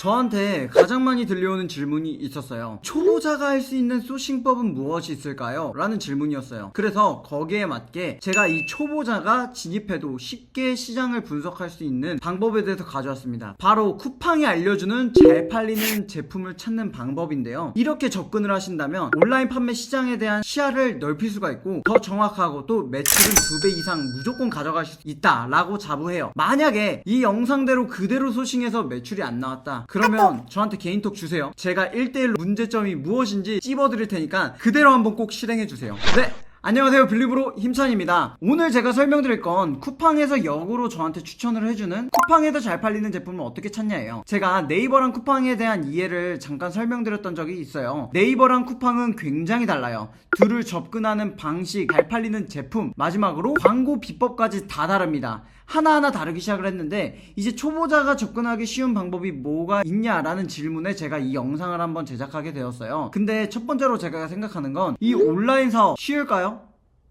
저한테 가장 많이 들려오는 질문이 있었어요. 초보자가 할 수 있는 소싱법은 무엇이 있을까요? 라는 질문이었어요. 그래서 거기에 맞게 제가 이 초보자가 진입해도 쉽게 시장을 분석할 수 있는 방법에 대해서 가져왔습니다. 바로 쿠팡이 알려주는 잘 팔리는 제품을 찾는 방법인데요. 이렇게 접근을 하신다면 온라인 판매 시장에 대한 시야를 넓힐 수가 있고 더 정확하고 또 매출은 2배 이상 무조건 가져갈 수 있다 라고 자부해요. 만약에 이 영상대로 그대로 소싱해서 매출이 안 나왔다, 그러면 저한테 개인톡 주세요. 제가 1대1로 문제점이 무엇인지 찝어드릴 테니까 그대로 한번 꼭 실행해주세요. 네! 안녕하세요, 빌리브로 힘찬입니다. 오늘 제가 설명드릴 건 쿠팡에서 역으로 저한테 추천을 해주는 쿠팡에서 잘 팔리는 제품을 어떻게 찾냐예요. 제가 네이버랑 쿠팡에 대한 이해를 잠깐 설명드렸던 적이 있어요. 네이버랑 쿠팡은 굉장히 달라요. 둘을 접근하는 방식, 잘 팔리는 제품, 마지막으로 광고 비법까지 다 다릅니다. 하나하나 다르기 시작을 했는데 이제 초보자가 접근하기 쉬운 방법이 뭐가 있냐라는 질문에 제가 이 영상을 한번 제작하게 되었어요. 근데 첫 번째로 제가 생각하는 건 이 온라인 사업 쉬울까요?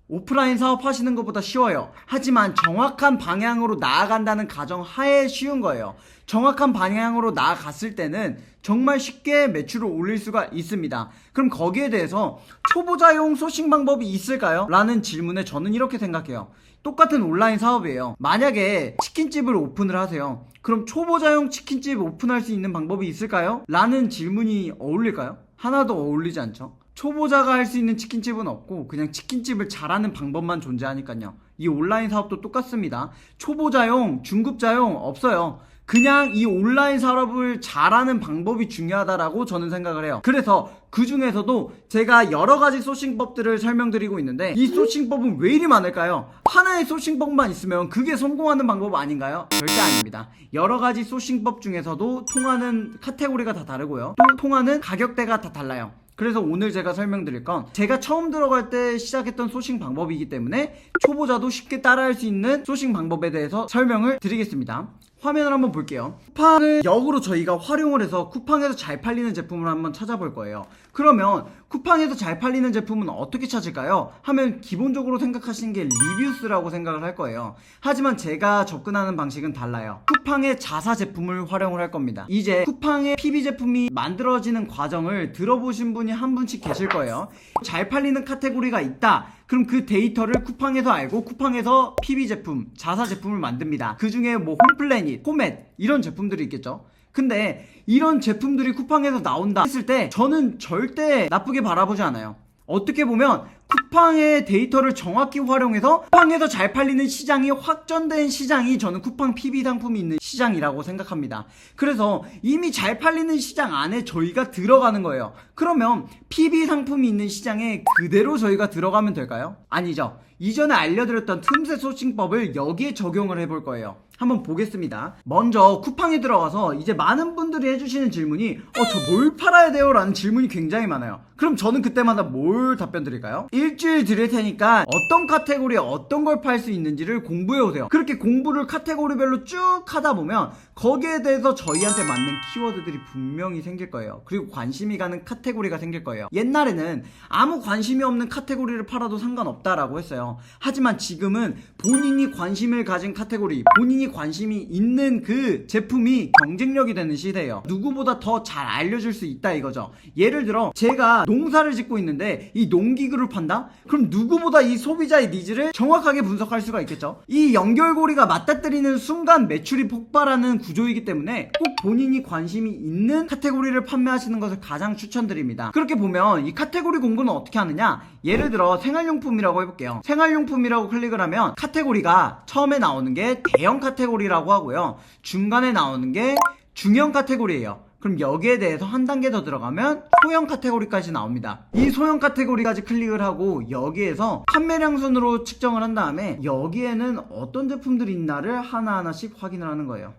오프라인 사업 하시는 것보다 쉬워요. 하지만 정확한 방향으로 나아간다는 가정 하에 쉬운 거예요. 정확한 방향으로 나아갔을 때는 정말 쉽게 매출을 올릴 수가 있습니다. 그럼 거기에 대해서 초보자용 소싱 방법이 있을까요? 라는 질문에 저는 이렇게 생각해요. 똑같은 온라인 사업이에요. 만약에 치킨집을 오픈을 하세요. 그럼 초보자용 치킨집 오픈할 수 있는 방법이 있을까요? 라는 질문이 어울릴까요? 하나도 어울리지 않죠. 초보자가 할 수 있는 치킨집은 없고 그냥 치킨집을 잘하는 방법만 존재하니까요. 이 온라인 사업도 똑같습니다. 초보자용, 중급자용 없어요. 그냥 이 온라인 사업을 잘하는 방법이 중요하다라고 저는 생각을 해요. 그래서 그 중에서도 제가 여러가지 소싱법들을 설명드리고 있는데 이 소싱법은 왜 이리 많을까요? 하나의 소싱법만 있으면 그게 성공하는 방법 아닌가요? 절대 아닙니다. 여러가지 소싱법 중에서도 통하는 카테고리가 다 다르고요. 또 통하는 가격대가 다 달라요. 그래서 오늘 제가 설명드릴 건 제가 처음 들어갈 때 시작했던 소싱 방법이기 때문에 초보자도 쉽게 따라할 수 있는 소싱 방법에 대해서 설명을 드리겠습니다. 화면을 한번 볼게요. 쿠팡을 역으로 저희가 활용을 해서 쿠팡에서 잘 팔리는 제품을 한번 찾아볼 거예요. 그러면 쿠팡에서 잘 팔리는 제품은 어떻게 찾을까요? 하면 기본적으로 생각하시는 게 리뷰스라고 생각을 할 거예요. 하지만 제가 접근하는 방식은 달라요. 쿠팡의 자사 제품을 활용을 할 겁니다. 이제 쿠팡의 PB 제품이 만들어지는 과정을 들어보신 분이 한 분씩 계실 거예요. 잘 팔리는 카테고리가 있다. 그럼 그 데이터를 쿠팡에서 알고 쿠팡에서 PB 제품, 자사 제품을 만듭니다. 그 중에 뭐 홈플래닛, 포맷 이런 제품들이 있겠죠. 근데 이런 제품들이 쿠팡에서 나온다 했을 때 저는 절대 나쁘게 바라보지 않아요. 어떻게 보면 쿠팡의 데이터를 정확히 활용해서 쿠팡에서 잘 팔리는 시장이 확전된 시장이 저는 쿠팡 PB 상품이 있는 시장이라고 생각합니다. 그래서 이미 잘 팔리는 시장 안에 저희가 들어가는 거예요. 그러면 PB 상품이 있는 시장에 그대로 저희가 들어가면 될까요? 아니죠. 이전에 알려드렸던 틈새 소싱법을 여기에 적용을 해볼 거예요. 한번 보겠습니다. 먼저 쿠팡에 들어가서 이제 많은 분들이 해주시는 질문이 저 뭘 팔아야 돼요? 라는 질문이 굉장히 많아요. 그럼 저는 그때마다 뭘 답변 드릴까요? 일주일 드릴 테니까 어떤 카테고리에 어떤 걸 팔 수 있는지를 공부해 오세요. 그렇게 공부를 카테고리별로 쭉 하다 보면 거기에 대해서 저희한테 맞는 키워드들이 분명히 생길 거예요. 그리고 관심이 가는 카테고리가 생길 거예요. 옛날에는 아무 관심이 없는 카테고리를 팔아도 상관없다라고 했어요. 하지만 지금은 본인이 관심을 가진 카테고리, 본인이 관심이 있는 그 제품이 경쟁력이 되는 시대예요. 누구보다 더 잘 알려줄 수 있다 이거죠. 예를 들어 제가 농사를 짓고 있는데 이 농기구를 판다? 그럼 누구보다 이 소비자의 니즈를 정확하게 분석할 수가 있겠죠. 이 연결고리가 맞닥뜨리는 순간 매출이 폭발하는 구조이기 때문에 꼭 본인이 관심이 있는 카테고리를 판매하시는 것을 가장 추천드립니다. 그렇게 보면 이 카테고리 공부는 어떻게 하느냐, 예를 들어 생활용품이라고 해볼게요. 생활용품이라고 클릭을 하면 카테고리가 처음에 나오는 게 대형 카테고리라고 하고요, 중간에 나오는 게 중형 카테고리예요. 그럼 여기에 대해서 한 단계 더 들어가면 소형 카테고리까지 나옵니다. 이 소형 카테고리까지 클릭을 하고 여기에서 판매량 순으로 측정을 한 다음에 여기에는 어떤 제품들이 있나를 하나하나씩 확인을 하는 거예요.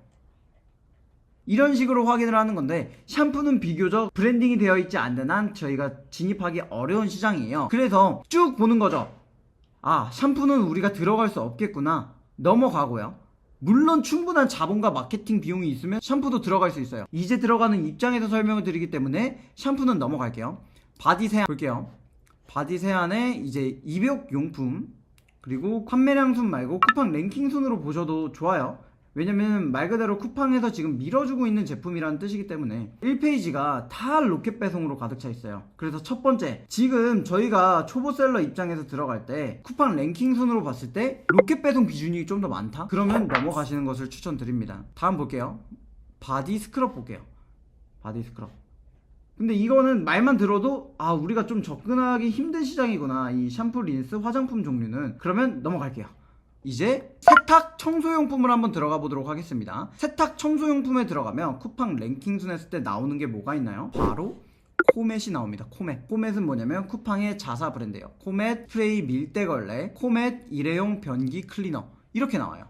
이런 식으로 확인을 하는 건데, 샴푸는 비교적 브랜딩이 되어 있지 않는 한 저희가 진입하기 어려운 시장이에요. 그래서 쭉 보는 거죠. 샴푸는 우리가 들어갈 수 없겠구나, 넘어가고요. 물론 충분한 자본과 마케팅 비용이 있으면 샴푸도 들어갈 수 있어요. 이제 들어가는 입장에서 설명을 드리기 때문에 샴푸는 넘어갈게요. 바디 세안 볼게요. 바디 세안에 이제 입욕용품, 그리고 판매량 순 말고 쿠팡 랭킹 순으로 보셔도 좋아요. 왜냐면 말 그대로 쿠팡에서 지금 밀어주고 있는 제품이라는 뜻이기 때문에 1페이지가 다 로켓 배송으로 가득 차 있어요. 그래서 첫 번째, 지금 저희가 초보셀러 입장에서 들어갈 때 쿠팡 랭킹 순으로 봤을 때 로켓 배송 비중이 좀 더 많다? 그러면 넘어가시는 것을 추천드립니다. 다음 볼게요. 바디 스크럽 볼게요. 바디 스크럽. 근데 이거는 말만 들어도 아, 우리가 좀 접근하기 힘든 시장이구나, 이 샴푸, 린스, 화장품 종류는. 그러면 넘어갈게요. 이제 세탁 청소용품을 한번 들어가 보도록 하겠습니다. 세탁 청소용품에 들어가면 쿠팡 랭킹 순 했을 때 나오는 게 뭐가 있나요? 바로 코멧이 나옵니다. 코멧은 뭐냐면 쿠팡의 자사 브랜드예요. 코멧 스프레이 밀대걸레, 코멧 일회용 변기 클리너, 이렇게 나와요.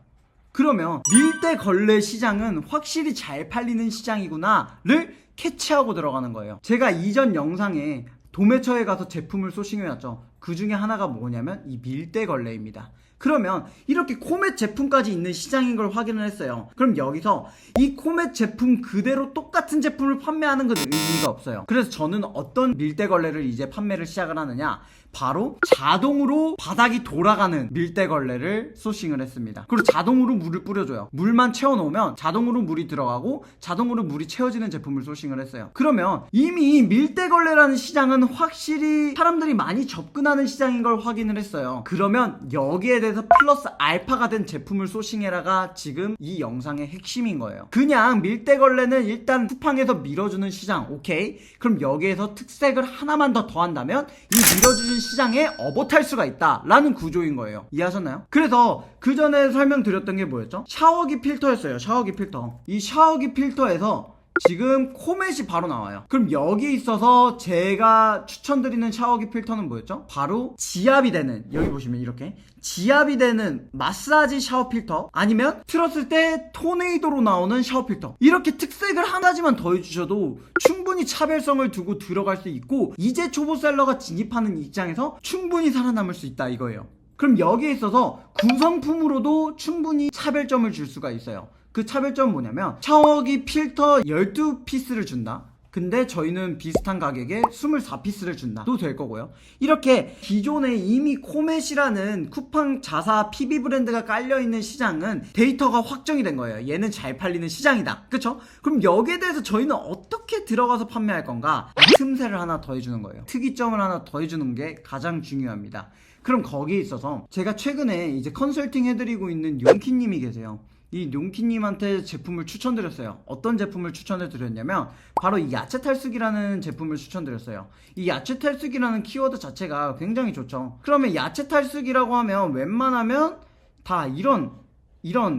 그러면 밀대걸레 시장은 확실히 잘 팔리는 시장이구나를 캐치하고 들어가는 거예요. 제가 이전 영상에 도매처에 가서 제품을 소싱해왔죠. 그 중에 하나가 뭐냐면 이 밀대걸레입니다. 그러면 이렇게 코멧 제품까지 있는 시장인 걸 확인을 했어요. 그럼 여기서 이 코멧 제품 그대로 똑같은 제품을 판매하는 건 의미가 없어요. 그래서 저는 어떤 밀대걸레를 이제 판매를 시작을 하느냐, 바로 자동으로 바닥이 돌아가는 밀대걸레를 소싱을 했습니다. 그리고 자동으로 물을 뿌려줘요. 물만 채워놓으면 자동으로 물이 들어가고 자동으로 물이 채워지는 제품을 소싱을 했어요. 그러면 이미 밀대걸레라는 시장은 확실히 사람들이 많이 접근하는 시장인 걸 확인을 했어요. 그러면 여기에 대해서 플러스 알파가 된 제품을 소싱해라가 지금 이 영상의 핵심인 거예요. 그냥 밀대걸레는 일단 쿠팡에서 밀어주는 시장, 오케이? 그럼 여기에서 특색을 하나만 더 더한다면 이 밀어주는 시장에 업어탈 수가 있다 라는 구조인 거예요. 이해하셨나요? 그래서 그 전에 설명드렸던 게 뭐였죠? 샤워기 필터였어요. 샤워기 필터. 이 샤워기 필터에서 지금 코멧이 바로 나와요. 그럼 여기 있어서 제가 추천드리는 샤워기 필터는 뭐였죠? 바로 지압이 되는, 여기 보시면 이렇게 지압이 되는 마사지 샤워 필터, 아니면 틀었을 때 토네이도로 나오는 샤워 필터, 이렇게 특색을 한 가지만 더해주셔도 충분히 차별성을 두고 들어갈 수 있고 이제 초보셀러가 진입하는 입장에서 충분히 살아남을 수 있다 이거예요. 그럼 여기에 있어서 구성품으로도 충분히 차별점을 줄 수가 있어요. 그 차별점은 뭐냐면 샤워기 필터 12피스를 준다. 근데 저희는 비슷한 가격에 24피스를 준다도 될 거고요. 이렇게 기존에 이미 코멧이라는 쿠팡 자사 PB 브랜드가 깔려있는 시장은 데이터가 확정이 된 거예요. 얘는 잘 팔리는 시장이다. 그쵸? 그럼 여기에 대해서 저희는 어떻게 들어가서 판매할 건가? 틈새를 하나 더해주는 거예요. 특이점을 하나 더해주는 게 가장 중요합니다. 그럼 거기에 있어서 제가 최근에 이제 컨설팅 해드리고 있는 용키님이 계세요. 이 용키님한테 제품을 추천드렸어요. 어떤 제품을 추천해드렸냐면 바로 이 야채 탈수기라는 제품을 추천드렸어요. 이 야채 탈수기라는 키워드 자체가 굉장히 좋죠. 그러면 야채 탈수기라고 하면 웬만하면 다 이런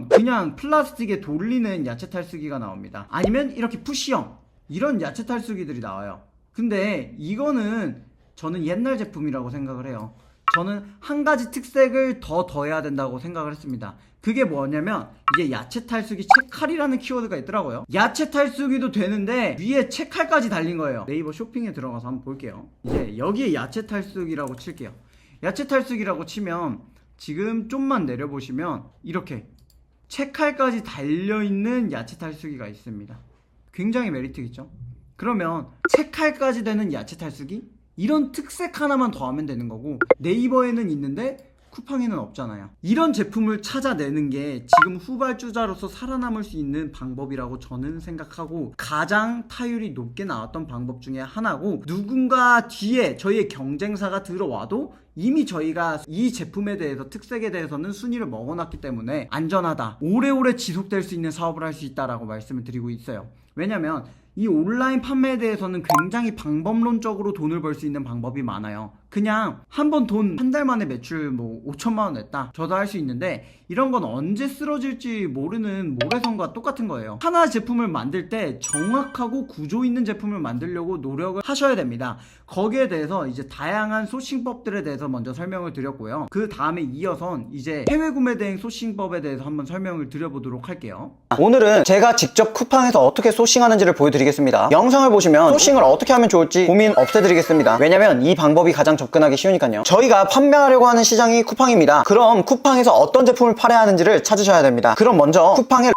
그냥 플라스틱에 돌리는 야채 탈수기가 나옵니다. 아니면 이렇게 푸시형, 이런 야채 탈수기들이 나와요. 근데 이거는 저는 옛날 제품이라고 생각을 해요. 저는 한 가지 특색을 더 더해야 된다고 생각을 했습니다. 그게 뭐냐면 이게 야채 탈수기 채칼이라는 키워드가 있더라고요. 야채 탈수기도 되는데 위에 채칼까지 달린 거예요. 네이버 쇼핑에 들어가서 한번 볼게요. 이제 여기에 야채 탈수기라고 칠게요. 야채 탈수기라고 치면 지금 좀만 내려보시면 이렇게 채칼까지 달려있는 야채 탈수기가 있습니다. 굉장히 메리트 있죠? 그러면 채칼까지 되는 야채 탈수기? 이런 특색 하나만 더하면 되는 거고 네이버에는 있는데 쿠팡에는 없잖아요. 이런 제품을 찾아내는 게 지금 후발주자로서 살아남을 수 있는 방법이라고 저는 생각하고 가장 타율이 높게 나왔던 방법 중에 하나고, 누군가 뒤에 저희의 경쟁사가 들어와도 이미 저희가 이 제품에 대해서, 특색에 대해서는 순위를 먹어놨기 때문에 안전하다, 오래오래 지속될 수 있는 사업을 할 수 있다라고 말씀을 드리고 있어요. 왜냐면 이 온라인 판매에 대해서는 굉장히 방법론적으로 돈을 벌 수 있는 방법이 많아요. 그냥 한 번 돈 한 달 만에 매출 뭐 5천만 원 냈다, 저도 할 수 있는데 이런 건 언제 쓰러질지 모르는 모래성과 똑같은 거예요. 하나 제품을 만들 때 정확하고 구조 있는 제품을 만들려고 노력을 하셔야 됩니다. 거기에 대해서 이제 다양한 소싱법들에 대해서 먼저 설명을 드렸고요. 그 다음에 이어선 이제 해외 구매 대행 소싱법에 대해서 한번 설명을 드려보도록 할게요. 오늘은 제가 직접 쿠팡에서 어떻게 소싱하는지를 보여드리겠습니다. 영상을 보시면 소싱을 어떻게 하면 좋을지 고민 없애드리겠습니다. 왜냐면 이 방법이 가장 접근하기 쉬우니까요. 저희가 판매하려고 하는 시장이 쿠팡입니다. 그럼 쿠팡에서 어떤 제품을 팔아야 하는지를 찾으셔야 됩니다. 그럼 먼저 쿠팡의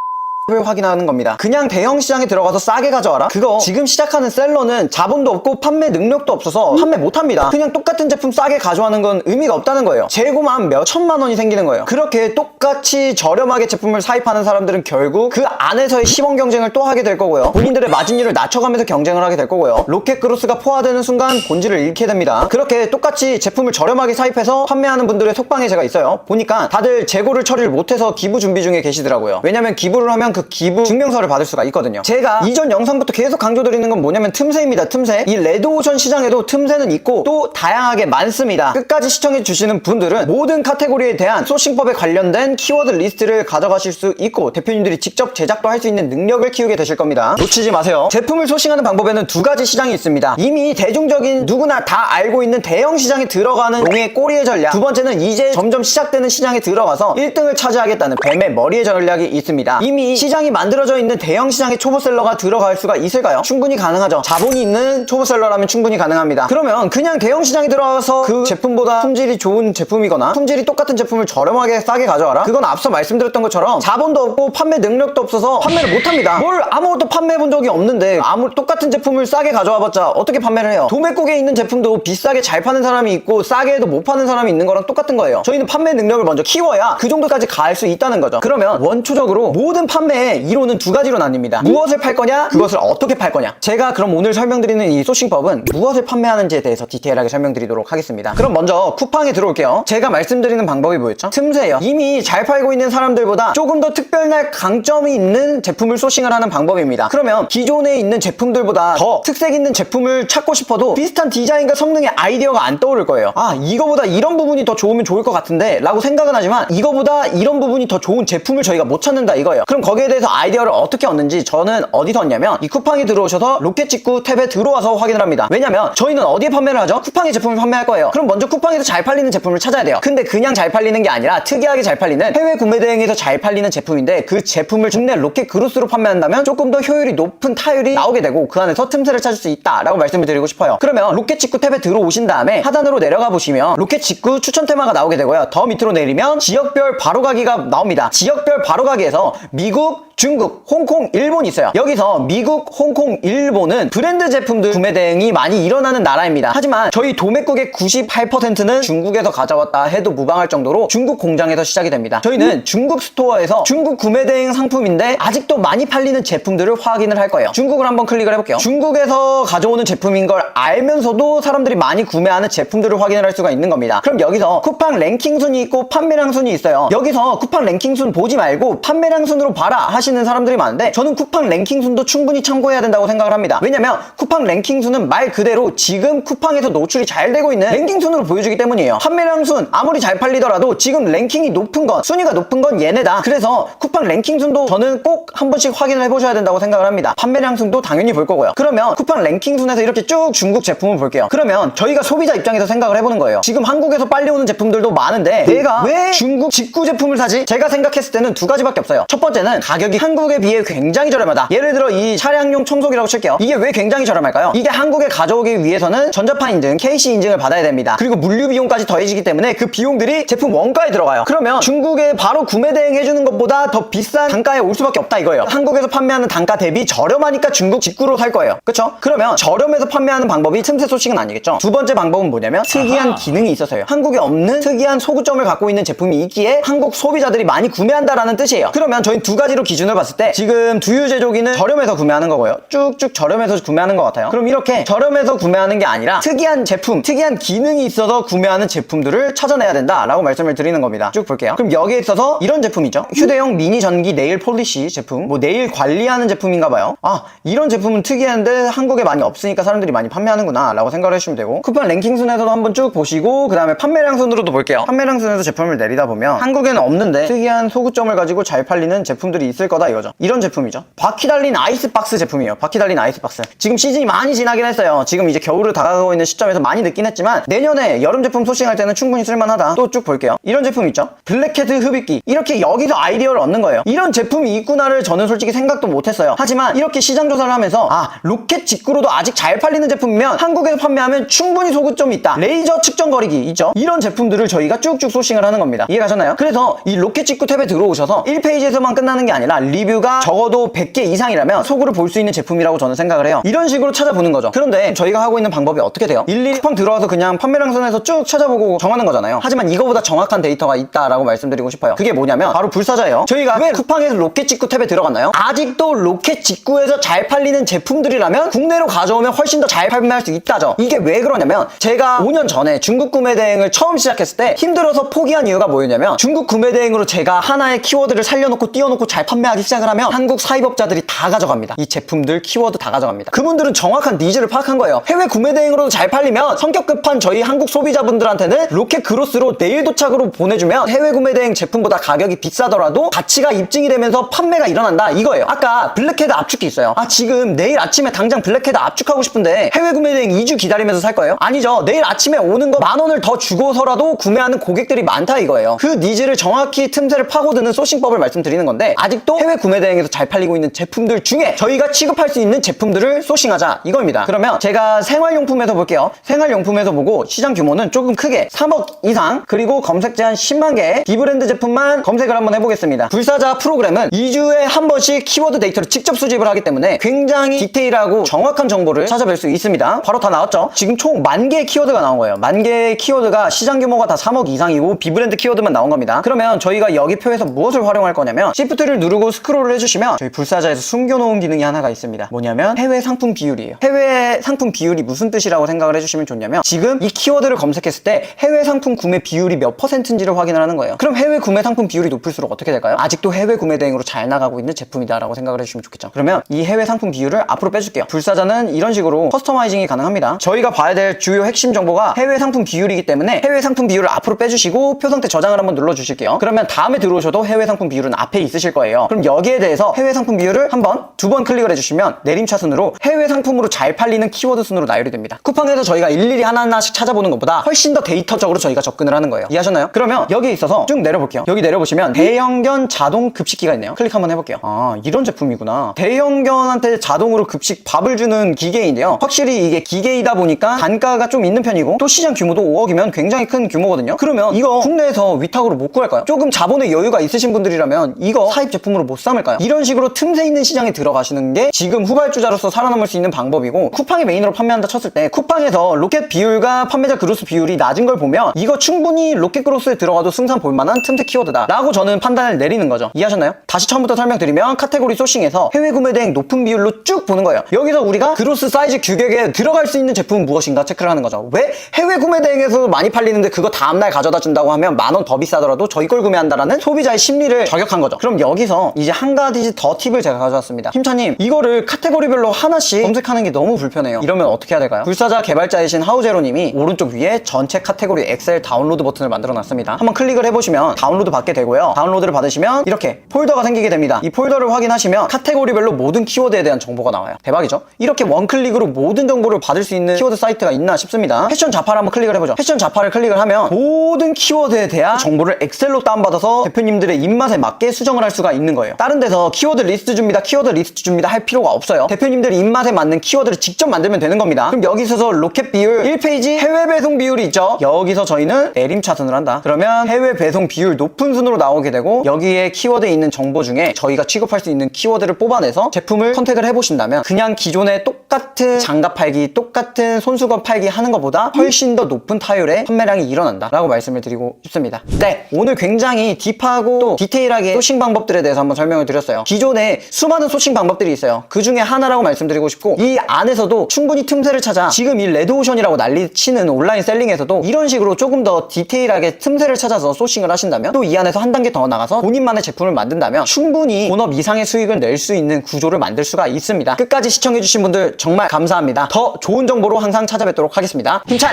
을 확인하는 겁니다. 그냥 대형 시장에 들어가서 싸게 가져와라? 그거 지금 시작하는 셀러는 자본도 없고 판매 능력도 없어서 판매 못합니다. 그냥 똑같은 제품 싸게 가져가는 건 의미가 없다는 거예요. 재고만 몇 천만 원이 생기는 거예요. 그렇게 똑같이 저렴하게 제품을 사입하는 사람들은 결국 그 안에서의 시범 경쟁을 또 하게 될 거고요. 본인들의 마진율을 낮춰가면서 경쟁을 하게 될 거고요. 로켓그로스가 포화되는 순간 본질을 잃게 됩니다. 그렇게 똑같이 제품을 저렴하게 사입해서 판매하는 분들의 속방에 제가 있어요. 보니까 다들 재고를 처리를 못해서 기부 준비 중에 계시더라고요. 왜냐면 기부를 하면 그 기부 증명서를 받을 수가 있거든요. 제가 이전 영상부터 계속 강조드리는 건 뭐냐면 틈새입니다. 틈새. 이 레드오션 시장에도 틈새는 있고 또 다양하게 많습니다. 끝까지 시청해 주시는 분들은 모든 카테고리에 대한 소싱법에 관련된 키워드 리스트를 가져가실 수 있고 대표님들이 직접 제작도 할 수 있는 능력을 키우게 되실 겁니다. 놓치지 마세요. 제품을 소싱하는 방법에는 두 가지 시장이 있습니다. 이미 대중적인 누구나 다 알고 있는 대형 시장에 들어가는 용의 꼬리의 전략, 두 번째는 이제 점점 시작되는 시장에 들어가서 1등을 차지하겠다는 뱀의 머리의 전략이 있습니다. 이미 시장이 만들어져 있는 대형 시장의 초보셀러가 들어갈 수가 있을까요? 충분히 가능하죠. 자본이 있는 초보셀러라면 충분히 가능합니다. 그러면 그냥 대형 시장에 들어가서 그 제품보다 품질이 좋은 제품이거나 품질이 똑같은 제품을 저렴하게 싸게 가져와라? 그건 앞서 말씀드렸던 것처럼 자본도 없고 판매 능력도 없어서 판매를 못합니다. 뭘 아무것도 판매해 본 적이 없는데 똑같은 제품을 싸게 가져와봤자 어떻게 판매를 해요? 도매국에 있는 제품도 비싸게 잘 파는 사람이 있고 싸게 해도 못 파는 사람이 있는 거랑 똑같은 거예요. 저희는 판매 능력을 먼저 키워야 그 정도까지 갈 수 있다는 거죠. 그러면 원초적으로 모든 판매의 이론은 두 가지로 나뉩니다. 무엇을 팔 거냐, 그것을 어떻게 팔 거냐. 제가 그럼 오늘 설명드리는 이 소싱법은 무엇을 판매하는지에 대해서 디테일하게 설명드리도록 하겠습니다. 그럼 먼저 쿠팡에 들어올게요. 제가 말씀드리는 방법이 뭐였죠? 틈새예요. 이미 잘 팔고 있는 사람들보다 조금 더 특별한 강점이 있는 제품을 소싱을 하는 방법입니다. 그러면 기존에 있는 제품들보다 더 특색 있는 제품을 찾고 싶어도 비슷한 디자인과 성능의 아이디어가 안 떠오를 거예요. 아, 이거보다 이런 부분이 더 좋으면 좋을 것 같은데 라고 생각은 하지만 이거보다 이런 부분이 더 좋은 제품을 저희가 못 찾는다 이거예요. 그럼 거기에 대해서 아이디어를 어떻게 얻는지 저는 어디서 얻냐면 이 쿠팡에 들어오셔서 로켓 직구 탭에 들어와서 확인을 합니다. 왜냐면 저희는 어디에 판매를 하죠? 쿠팡의 제품을 판매할 거예요. 그럼 먼저 쿠팡에서 잘 팔리는 제품을 찾아야 돼요. 근데 그냥 잘 팔리는 게 아니라 특이하게 잘 팔리는 해외 구매 대행에서 잘 팔리는 제품인데 그 제품을 국내 로켓 그로스로 판매한다면 조금 더 효율이 높은 타율이 나오게 되고 그 안에서 틈새를 찾을 수 있다라고 말씀을 드리고 싶어요. 그러면 로켓 직구 탭에 들어오신 다음에 하단으로 내려가 보시면 로켓 직구 추천 테마가 나오게 되고요. 더 밑으로 내리면 지역별 바로가기가 나옵니다. 지역별 바로가기에서 미국, 중국, 홍콩, 일본이 있어요. 여기서 미국, 홍콩, 일본은 브랜드 제품들 구매 대행이 많이 일어나는 나라입니다. 하지만 저희 도매국의 98%는 중국에서 가져왔다 해도 무방할 정도로 중국 공장에서 시작이 됩니다. 저희는 중국 스토어에서 중국 구매 대행 상품인데 아직도 많이 팔리는 제품들을 확인을 할 거예요. 중국을 한번 클릭을 해볼게요. 중국에서 가져오는 제품인 걸 알면서도 사람들이 많이 구매하는 제품들을 확인을 할 수가 있는 겁니다. 그럼 여기서 쿠팡 랭킹 순이 있고 판매량 순이 있어요. 여기서 쿠팡 랭킹 순 보지 말고 판매량 순으로 봐라 하시는 사람들이 많은데 저는 쿠팡 랭킹 순도 충분히 참고해야 된다고 생각을 합니다. 왜냐면 쿠팡 랭킹 순은 말 그대로 지금 쿠팡에서 노출이 잘 되고 있는 랭킹 순으로 보여주기 때문이에요. 판매량 순 아무리 잘 팔리더라도 지금 랭킹이 높은 건 순위가 높은 건 얘네다. 그래서 쿠팡 랭킹 순도 저는 꼭 한 번씩 확인을 해보셔야 된다고 생각을 합니다. 판매량 순도 당연히 볼 거고요. 그러면 쿠팡 랭킹 순에서 이렇게 쭉 중국 제품을 볼게요. 그러면 저희가 소비자 입장에서 생각을 해보는 거예요. 지금 한국에서 빨리 오는 제품들도 많은데 내가 왜 중국 직구 제품을 사지? 제가 생각했을 때는 두 가지밖에 없어요. 첫 번째는 가격이 한국에 비해 굉장히 저렴하다. 예를 들어 이 차량용 청소기라고 칠게요. 이게 왜 굉장히 저렴할까요? 이게 한국에 가져오기 위해서는 전자파 인증, KC 인증을 받아야 됩니다. 그리고 물류 비용까지 더해지기 때문에 그 비용들이 제품 원가에 들어가요. 그러면 중국에 바로 구매 대행해주는 것보다 더 비싼 단가에 올 수밖에 없다 이거예요. 한국에서 판매하는 단가 대비 저렴하니까 중국 직구로 살 거예요. 그쵸? 그러면 저렴해서 판매하는 방법이 틈새 소식은 아니겠죠? 두 번째 방법은 뭐냐면 특이한 기능이 있어서요. 한국에 없는 특이한 소구점을 갖고 있는 제품이 있기에 한국 소비자들이 많이 구매한다라는 뜻이에요. 그러면 저희 두 가지로 기준을 봤을 때 지금 두유 제조기는 저렴해서 구매하는 거고요. 쭉쭉 저렴해서 구매하는 것 같아요. 그럼 이렇게 저렴해서 구매하는 게 아니라 특이한 제품, 특이한 기능이 있어서 구매하는 제품들을 찾아내야 된다라고 말씀을 드리는 겁니다. 쭉 볼게요. 그럼 여기에 있어서 이런 제품이죠. 휴대용 미니 전기 네일 폴리시 제품, 뭐 네일 관리하는 제품인가 봐요. 아, 이런 제품은 특이한데 한국에 많이 없으니까 사람들이 많이 판매하는구나 라고 생각을 해주시면 되고 쿠팡 랭킹 순에서도 한번 쭉 보시고 그 다음에 판매량 순으로도 볼게요. 판매량 순에서 제품을 내리다 보면 한국에는 없는데 특이한 소구점을 가지고 잘 팔리는 제품들이 있을 거다 이거죠. 이런 제품이죠. 바퀴 달린 아이스박스 제품이에요. 바퀴 달린 아이스박스. 지금 시즌이 많이 지나긴 했어요. 지금 이제 겨울을 다가가고 있는 시점에서 많이 늦긴 했지만 내년에 여름 제품 소싱할 때는 충분히 쓸만하다. 또 쭉 볼게요. 이런 제품 있죠. 블랙헤드 흡입기. 이렇게 여기서 아이디어를 얻는 거예요. 이런 제품이 있구나를 저는 솔직히 생각도 못했어요. 하지만 이렇게 시장 조사를 하면서 아, 로켓 직구로도 아직 잘 팔리는 제품이면 한국에서 판매하면 충분히 소구점이 있다. 레이저 측정 거리기 있죠. 이런 제품들을 저희가 쭉쭉 소싱을 하는 겁니다. 이해가셨나요? 그래서 이 로켓 직구 탭에 들어오셔서 1페이지에서만 끝나는 게 아니라 리뷰가 적어도 100개 이상이라면 속으로 볼 수 있는 제품이라고 저는 생각을 해요. 이런 식으로 찾아보는 거죠. 그런데 저희가 하고 있는 방법이 어떻게 돼요? 일일이 쿠팡 들어와서 그냥 판매량선에서 쭉 찾아보고 정하는 거잖아요. 하지만 이거보다 정확한 데이터가 있다라고 말씀드리고 싶어요. 그게 뭐냐면 바로 불사자예요. 저희가 왜 쿠팡에서 로켓 직구 탭에 들어갔나요? 아직도 로켓 직구에서 잘 팔리는 제품들이라면 국내로 가져오면 훨씬 더 잘 판매할 수 있다죠. 이게 왜 그러냐면 제가 5년 전에 중국 구매 대행을 처음 시작했을 때 힘들어서 포기한 이유가 뭐였냐면 중국 구매 대행으로 제가 하나의 키워드를 살려놓고 띄워놓고 잘 판매하기 시작을 하면 한국 사입업자들이 다 가져갑니다. 이 제품들 키워드 다 가져갑니다. 그분들은 정확한 니즈를 파악한 거예요. 해외 구매 대행으로도 잘 팔리면 성격 급한 저희 한국 소비자분들한테는 로켓 그로스로 내일 도착으로 보내주면 해외 구매 대행 제품보다 가격이 비싸더라도 가치가 입증이 되면서 판매가 일어난다 이거예요. 아까 블랙헤드 압축기 있어요. 지금 내일 아침에 당장 블랙헤드 압축하고 싶은데 해외 구매 대행 2주 기다리면서 살 거예요? 아니죠. 내일 아침에 오는 거 10,000원을 더 주고서라도 구매하는 고객들이 많다 이거예요. 그 니즈를 정확히 틈새를 파고드는 소싱법을 말씀드리는 건데 아직도 해외 구매 대행에서 잘 팔리고 있는 제품들 중에 저희가 취급할 수 있는 제품들을 소싱하자 이겁니다. 그러면 제가 생활용품에서 볼게요. 생활용품에서 보고 시장 규모는 조금 크게 3억 이상 그리고 검색 제한 10만 개 비브랜드 제품만 검색을 한번 해보겠습니다. 불사자 프로그램은 2주에 한 번씩 키워드 데이터를 직접 수집을 하기 때문에 굉장히 디테일하고 정확한 정보를 찾아뵐 수 있습니다. 바로 다 나왔죠. 지금 총 10,000개의 키워드가 나온 거예요. 10,000개의 키워드가 시장 규모가 다 3억 이상이고 비브랜드 키워드만 나온 겁니다. 그러면 저희가 여기 표에서 무엇을 활용할 거냐면 Shift를 누르고 스크롤을 해주시면 저희 불사자에서 숨겨놓은 기능이 하나가 있습니다. 뭐냐면 해외 상품 비율이에요. 해외 상품 비율이 무슨 뜻이라고 생각을 해주시면 좋냐면 지금 이 키워드를 검색했을 때 해외 상품 구매 비율이 몇 %인지를 확인을 하는 거예요. 그럼 해외 구매 상품 비율이 높을수록 어떻게 될까요? 아직도 해외 구매 대행으로 잘 나가고 있는 제품이다라고 생각을 해주시면 좋겠죠. 그러면 이 해외 상품 비율을 앞으로 빼줄게요. 불사자는 이런 식으로 커스터마이징이 가능합니다. 저희가 봐야 될 주요 핵심 정보가 해외 상품 비율이기 때문에 해외 상품 비율을 앞으로 빼주시고 표 상태 저장을 한번 눌러주실게요. 그러면 다음에 들어오셔도 해외 상품 비율은 앞에 있으실 거예요. 그럼 여기에 대해서 해외 상품 비율을 한번, 2번 클릭을 해주시면 내림차순으로 해외 상품으로 잘 팔리는 키워드 순으로 나열이 됩니다. 쿠팡에서 저희가 일일이 하나하나씩 찾아보는 것보다 훨씬 더 데이터적으로 저희가 접근을 하는 거예요. 이해하셨나요? 그러면 여기에 있어서 쭉 내려볼게요. 여기 내려보시면 대형견 자동 급식기가 있네요. 클릭 한번 해볼게요. 이런 제품이구나. 대형견한테 자동으로 급식 밥을 주는 기계인데요. 확실히 이게 기계이다 보니까 단가가 좀 있는 편이고 또 시장 규모도 5억이면 굉장히 큰 규모거든요. 그러면 이거 국내에서 위탁으로 못 구할까요? 조금 자본의 여유가 있으신 분들이라면 이거 사입 제품으로 못 삼을까요? 이런 식으로 틈새 있는 시장에 들어가시는 게 지금 후발주자로서 살아남을 수 있는 방법이고 쿠팡이 메인으로 판매한다 쳤을 때 쿠팡에서 로켓 비율과 판매자 그로스 비율이 낮은 걸 보면 이거 충분히 로켓 그로스에 들어가도 승산 볼만한 틈새 키워드다 라고 저는 판단을 내리는 거죠. 이해하셨나요? 다시 처음부터 설명드리면 카테고리 소싱에서 해외 구매 대행 높은 비율로 쭉 보는 거예요. 여기서 우리가 그로스 사이즈 규격에 들어갈 수 있는 제품은 무엇인가 체크를 하는 거죠. 왜 해외 구매 대행에서 많이 팔리는데 그거 다음날 가져다 준다고 하면 10,000원 더 비싸더라도 저희 걸 구매한다라는 소비자의 심리를 저격한 거죠. 그럼 여기서 이제 한 가지 더 팁을 제가 가져왔습니다. 힘차님, 이거를 카테고리별로 하나씩 검색하는 게 너무 불편해요. 이러면 어떻게 해야 될까요? 불사자 개발자이신 하우제로님이 오른쪽 위에 전체 카테고리 엑셀 다운로드 버튼을 만들어 놨습니다. 한번 클릭을 해보시면 다운로드 받게 되고요. 다운로드를 받으시면 이렇게 폴더가 생기게 됩니다. 이 폴더를 확인하시면 카테고리별로 모든 키워드에 대한 정보가 나와요. 대박이죠? 이렇게 원클릭으로 모든 정보를 받을 수 있는 키워드 사이트가 있나 싶습니다. 패션 자파를 한번 클릭을 해보죠. 패션 자파를 클릭을 하면 모든 키워드에 대한 정보를 엑셀로 다운받아서 대표님들의 입맛에 맞게 수정을 할 수가 있는 거예요. 다른 데서 키워드 리스트 줍니다, 키워드 리스트 줍니다 할 필요가 없어요. 대표님들의 입맛에 맞는 키워드를 직접 만들면 되는 겁니다. 그럼 여기 있어서 로켓 비율 1페이지 해외 배송 비율이 있죠. 여기서 저희는 내림차순을 한다. 그러면 해외 배송 비율 높은 순으로 나오게 되고 여기에 키워드에 있는 정보 중에 저희가 취급할 수 있는 키워드를 뽑아내서 제품을 선택을 해보신다면 그냥 기존의 똑같은 장갑 팔기, 똑같은 손수건 팔기 하는 것보다 훨씬 더 높은 타율의 판매량이 일어난다 라고 말씀을 드리고 싶습니다. 네, 오늘 굉장히 딥하고 또 디테일하게 소싱 방법들에 대해서 한번 설명을 드렸어요. 기존에 수많은 소싱 방법들이 있어요. 그 중에 하나라고 말씀드리고 싶고 이 안에서도 충분히 틈새를 찾아 지금 이 레드오션이라고 난리치는 온라인 셀링에서도 이런 식으로 조금 더 디테일하게 틈새를 찾아서 소싱을 하신다면 또 이 안에서 한 단계 더 나가서 본인만의 제품을 만든다면 충분히 본업 이상의 수익을 낼 수 있는 구조를 만들 수가 있습니다. 끝까지 시청해주신 분들 정말 감사합니다. 더 좋은 정보로 항상 찾아뵙도록 하겠습니다. 힘찬!